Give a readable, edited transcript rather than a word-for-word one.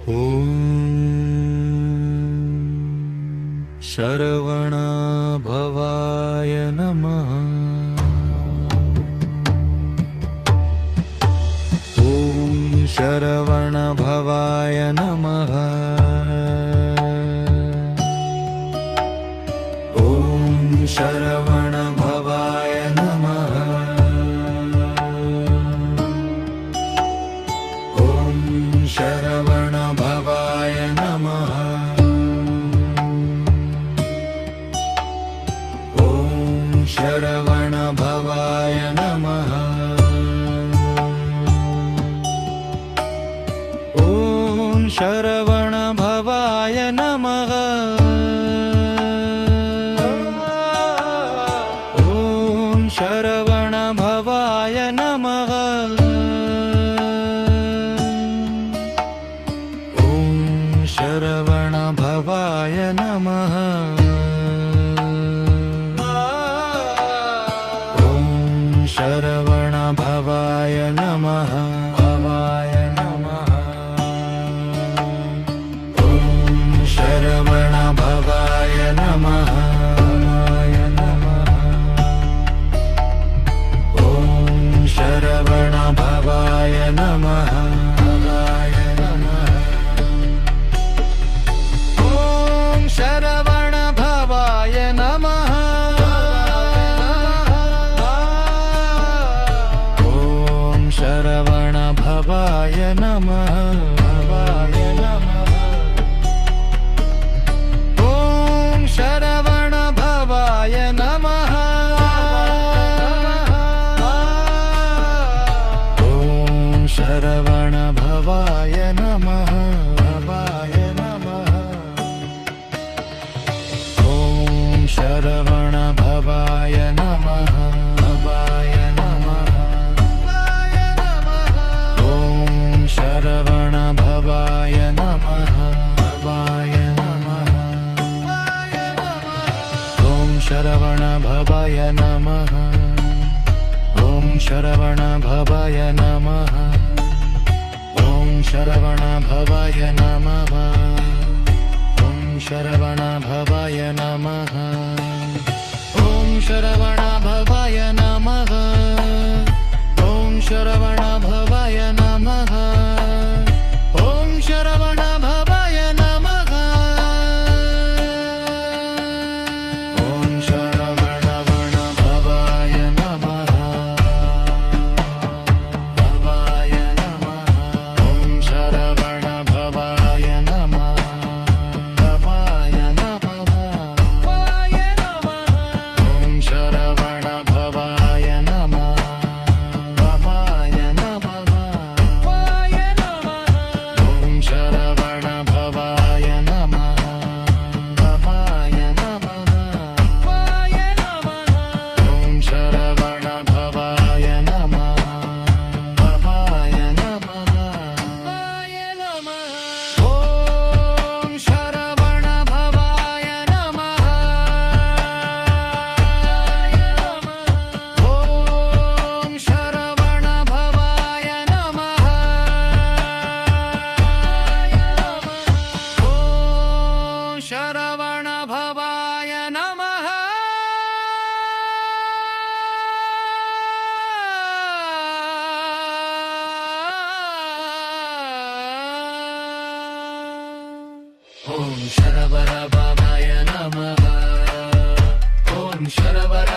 ಓಂ ಶರವಣ ಭವಾಯ ನಮಃ. ಓಂ ಶರವಣ ಭವಾಯ ನಮಃ. ಓಂ ಶರವಣ ಭವಾಯ ನಮಃ. ಓಂ ಶರವಣ ಭವಾಯ ನಮಃ. ಓಂ ಶರವಣ ಭವಾಯ ನಮಃ. ಓಂ ಶರವಣ ಭವಾಯ ನಮಃ. ಓಂ ಶರವಣ ಭವಾಯ ನಮಃ. ಓಂ ಶರವಣ ಭವಾಯ ನಮಃ. ಓಂ ಶರವಣ ಭವಾಯ ನಮಃ. ಭವಾಯ ನಮಃ. ಓಂ ಶರವಣ ಭವಾಯ ನಮಃ. ಭವಾಯ ನಮಃ. ಓಂ ಶರವಣ ಭವಾಯ ನಮಃ. ಭವಾಯ ನಮಃ. ಓಂ ಶರವಣ ಭವಾಯ ನಮಃ. ಓಂ ಶರವಣ ಭವಾಯ ನಮಃ. ಭವಾಯ ನಮಃ. ಓಂ ಶರವಣ ಭವಾಯ ನಮಃ. ಓಂ ಶರವಣ ಭವಾಯ ನಮಃ. ಭವಾಯ ನಮಃ. ಓಂ ಶರವಣ ಭವಾಯ ನಮಃ. ಭವಾಯ ನಮಃ. ಓಂ ಶರವಣ ಭವಾಯ ನಮಃ. ಭವಾಯ ನಮಃ. ಓಂ ಶರವಣ ಭವಾಯ ನಮಃ. ಓಂ ಶರವಣ ಭವಾಯ ನಮಃ. ಓಂ ಶರವಣ ಭವಾಯ ನಮಃ. ಓಂ ಶರವಣ ಭವಾಯ ನಮಃ. ಓಂ ಶರವಣ ಭವಾಯ ನಮಃ. ಓಂ ಶರವಣ ಭವಾಯ ನಮಃ. ಓಂ ಶರವಣ ಭವಾಯ ನಮಃ. ಓಂ ಶರವಣ ಭವಾಯ ನಮಃ. ಭವಾಯ ನಮಃ. ಓಂ ಶರವಣ ಭವಾಯ ನಮಃ. ಭವಾಯ ನಮಃ. ಓಂ ಶರವಣ ಭವಾಯ ನಮಃ. ಭವಾಯ ನಮಃ. ಓಂ ಶರವಣ ಭವಾಯ ನಮಃ. ಭವಾಯ ನಮಃ. ಓಂ ಶರವಣ ಭವಾಯ ನಮಃ. ಭವಾಯ ನಮಃ. ಓಂ ಶರವಣ ಭವಾಯ ನಮಃ. ಓಂ ಶರವಣ ಭವಾಯ ನಮಃ. ಓಂ ಶರವಣ ಭವಾಯ ನಮಃ. ಓಂ ಶರವರ ಭವಾಯ ನಮಃ. ಓಂ ಶರವರ